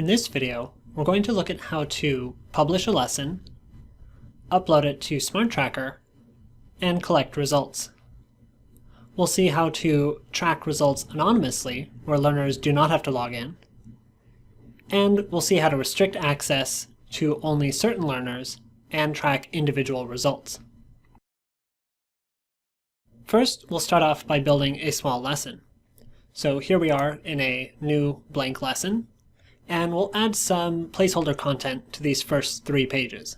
In this video, we're going to look at how to publish a lesson, upload it to SmartTracker, and collect results. We'll see how to track results anonymously, where learners do not have to log in, and we'll see how to restrict access to only certain learners and track individual results. First, we'll start off by building a small lesson. So here we are in a new blank lesson, and we'll add some placeholder content to these first 3 pages.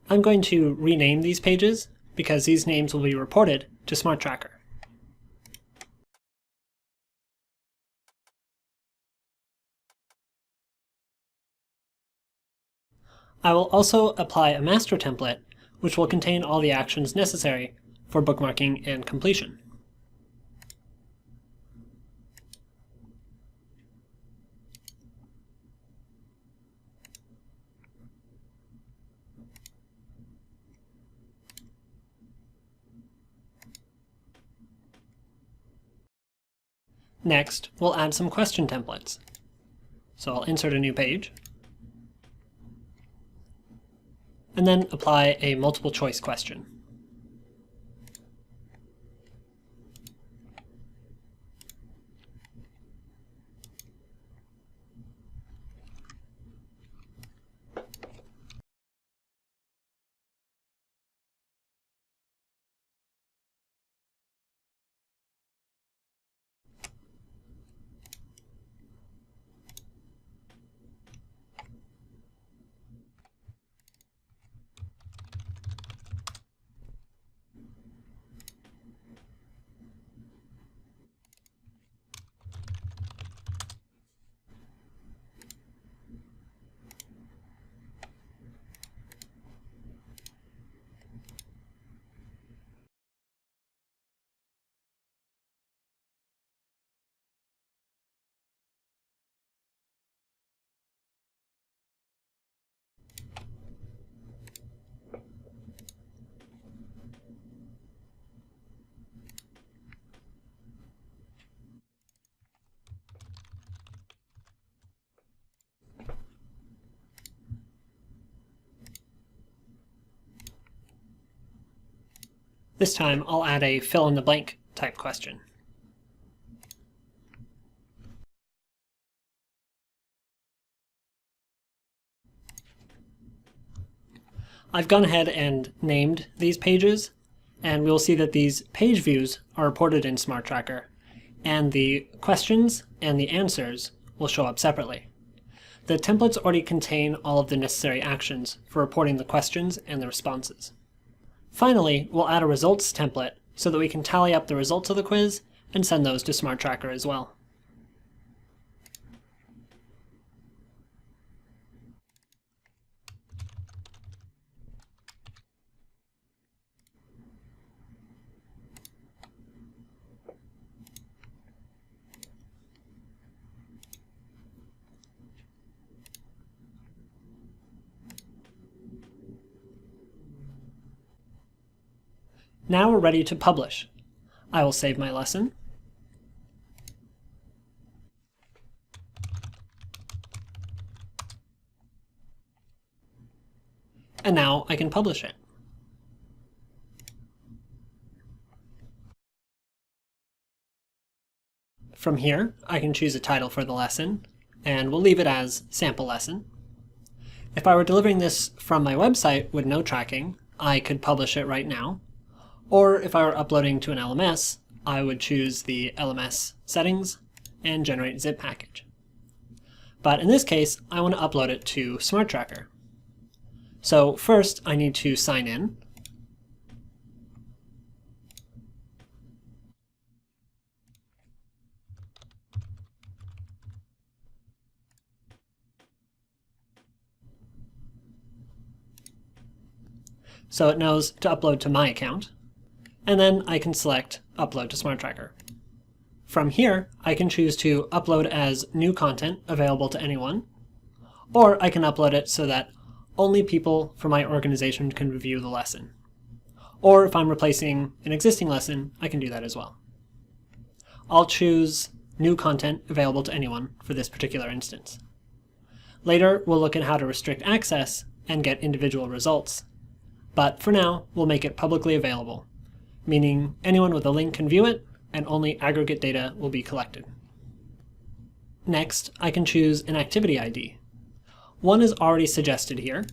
I'm going to rename these pages because these names will be reported to SmartTracker. I will also apply a master template, which will contain all the actions necessary for bookmarking and completion. Next, we'll add some question templates. So I'll insert a new page, and then apply a multiple choice question. This time, I'll add a fill-in-the-blank type question. I've gone ahead and named these pages, and we'll see that these page views are reported in SmartTracker, and the questions and the answers will show up separately. The templates already contain all of the necessary actions for reporting the questions and the responses. Finally, we'll add a results template so that we can tally up the results of the quiz and send those to SmartTracker as well. Now we're ready to publish. I will save my lesson. And now I can publish it. From here, I can choose a title for the lesson, and we'll leave it as Sample Lesson. If I were delivering this from my website with no tracking, I could publish it right now. Or if I were uploading to an LMS, I would choose the LMS settings and generate zip package. But in this case, I want to upload it to SmartTracker. So first, I need to sign in. So it knows to upload to my account. And then I can select Upload to SmartTracker. From here, I can choose to upload as new content available to anyone, or I can upload it so that only people from my organization can view the lesson. Or if I'm replacing an existing lesson, I can do that as well. I'll choose new content available to anyone for this particular instance. Later, we'll look at how to restrict access and get individual results. But for now, we'll make it publicly available, meaning anyone with a link can view it and only aggregate data will be collected. Next, I can choose an activity ID. One is already suggested here,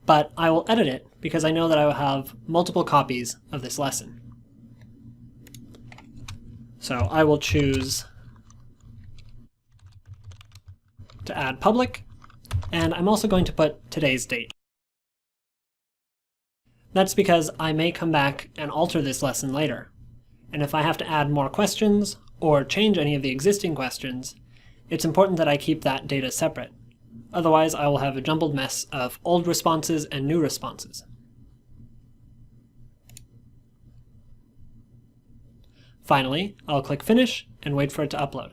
but I will edit it because I know that I will have multiple copies of this lesson. So I will choose to add public, and I'm also going to put today's date. That's because I may come back and alter this lesson later, and if I have to add more questions or change any of the existing questions, it's important that I keep that data separate. Otherwise, I will have a jumbled mess of old responses and new responses. Finally, I'll click Finish and wait for it to upload.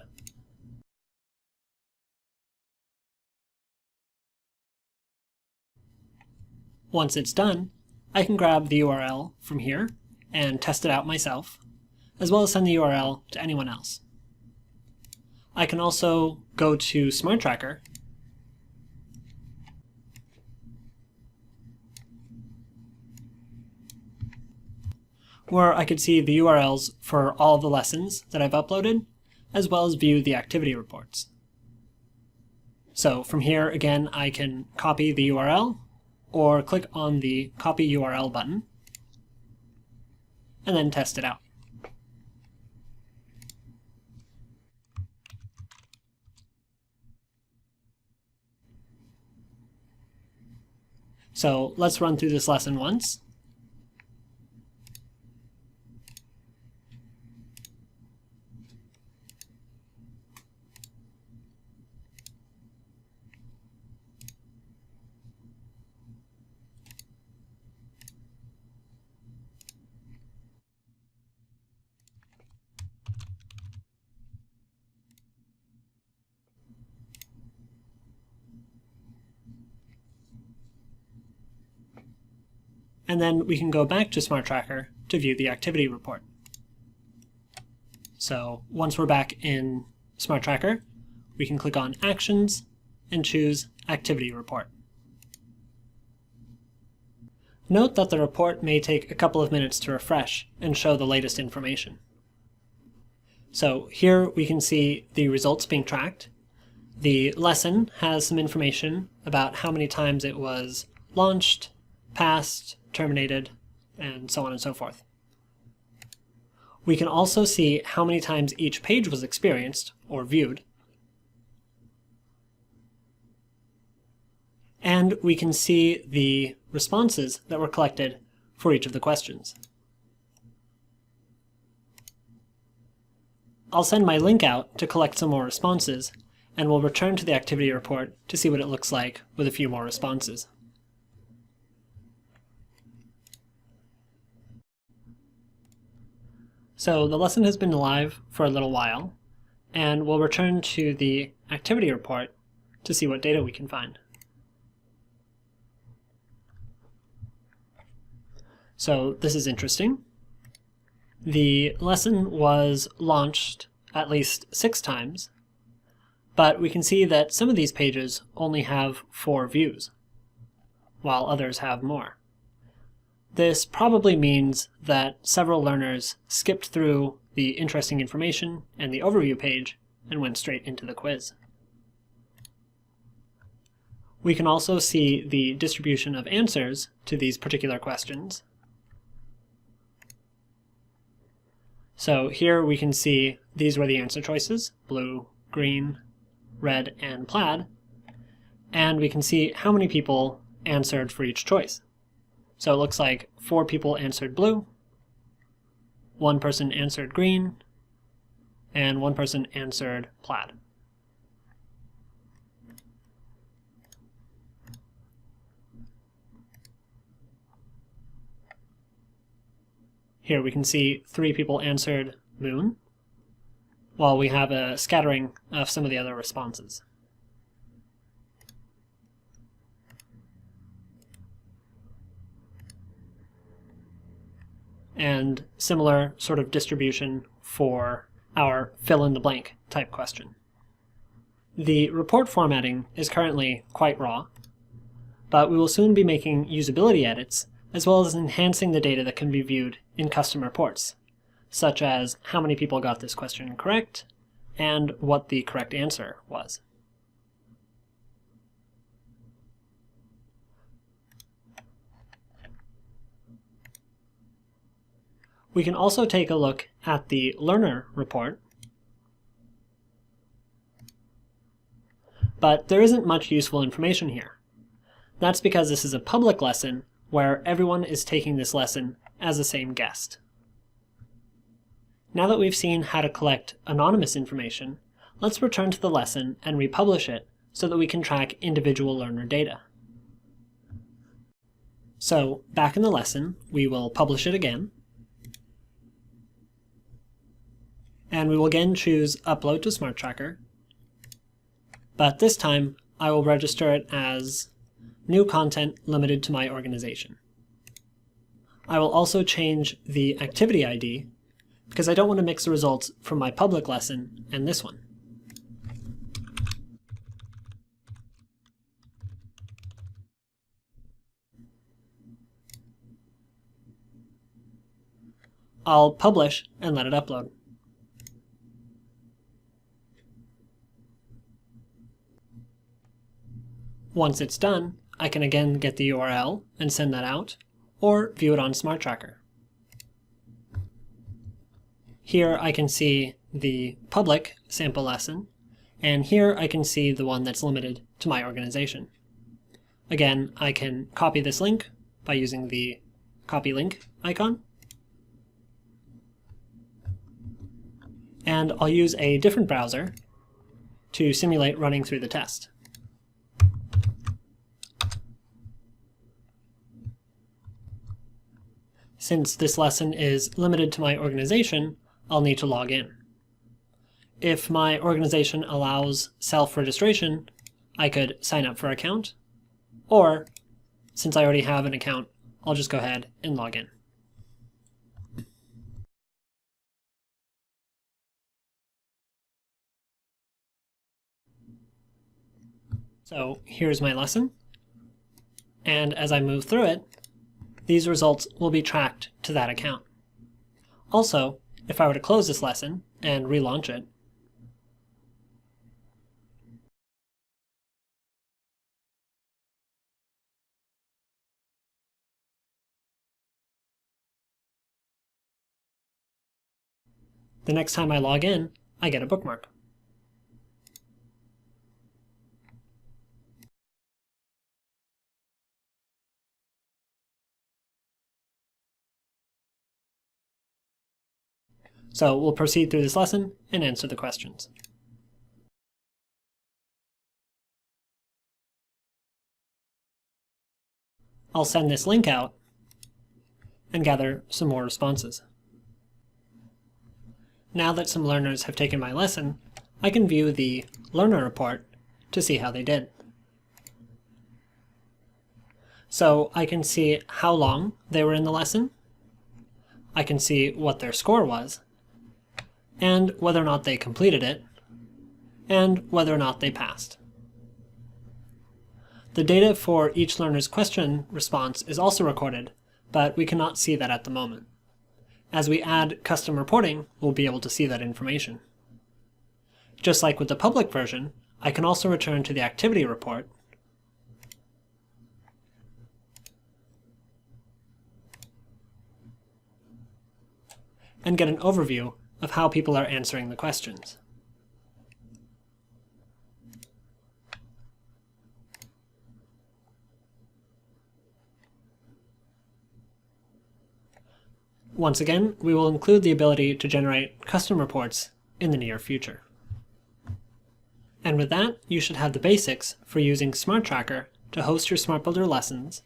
Once it's done, I can grab the URL from here and test it out myself, as well as send the URL to anyone else. I can also go to SmartTracker where I could see the URLs for all of the lessons that I've uploaded, as well as view the activity reports. So from here, again, I can copy the URL or click on the Copy URL button and then test it out. So let's run through this lesson once. And then we can go back to SmartTracker to view the activity report. So once we're back in SmartTracker, we can click on Actions and choose Activity Report. Note that the report may take a couple of minutes to refresh and show the latest information. So here we can see the results being tracked. The lesson has some information about how many times it was launched, passed, terminated, and so on and so forth. We can also see how many times each page was experienced or viewed. And we can see the responses that were collected for each of the questions. I'll send my link out to collect some more responses, and we'll return to the activity report to see what it looks like with a few more responses. So the lesson has been live for a little while, and we'll return to the activity report to see what data we can find. So this is interesting. The lesson was launched at least 6 times, but we can see that some of these pages only have 4 views, while others have more. This probably means that several learners skipped through the interesting information and the overview page and went straight into the quiz. We can also see the distribution of answers to these particular questions. So here we can see these were the answer choices: blue, green, red, and plaid. And we can see how many people answered for each choice. So it looks like 4 people answered blue, 1 person answered green, and 1 person answered plaid. Here we can see 3 people answered moon, while we have a scattering of some of the other responses. and similar sort of distribution for our fill-in-the-blank type question. The report formatting is currently quite raw, but we will soon be making usability edits as well as enhancing the data that can be viewed in custom reports, such as how many people got this question correct and what the correct answer was. We can also take a look at the learner report, but there isn't much useful information here. That's because this is a public lesson where everyone is taking this lesson as the same guest. Now that we've seen how to collect anonymous information, let's return to the lesson and republish it so that we can track individual learner data. So back in the lesson, we will publish it again, and we will again choose Upload to SmartTracker, but this time I will register it as New Content Limited to My Organization. I will also change the activity ID because I don't want to mix the results from my public lesson and this one. I'll publish and let it upload. Once it's done, I can again get the URL and send that out, or view it on SmartTracker. Here I can see the public sample lesson, and here I can see the one that's limited to my organization. Again, I can copy this link by using the copy link icon, and I'll use a different browser to simulate running through the test. Since this lesson is limited to my organization, I'll need to log in. If my organization allows self-registration, I could sign up for an account, or since I already have an account, I'll just go ahead and log in. So here's my lesson, and as I move through it, these results will be tracked to that account. Also, if I were to close this lesson and relaunch it, the next time I log in, I get a bookmark. So we'll proceed through this lesson and answer the questions. I'll send this link out and gather some more responses. Now that some learners have taken my lesson, I can view the learner report to see how they did. So I can see how long they were in the lesson, I can see what their score was, and whether or not they completed it, and whether or not they passed. The data for each learner's question response is also recorded, but we cannot see that at the moment. As we add custom reporting, we'll be able to see that information. Just like with the public version, I can also return to the activity report and get an overview of how people are answering the questions. Once again, we will include the ability to generate custom reports in the near future. And with that, you should have the basics for using SmartTracker to host your Smart Builder lessons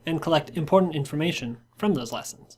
and collect important information from those lessons.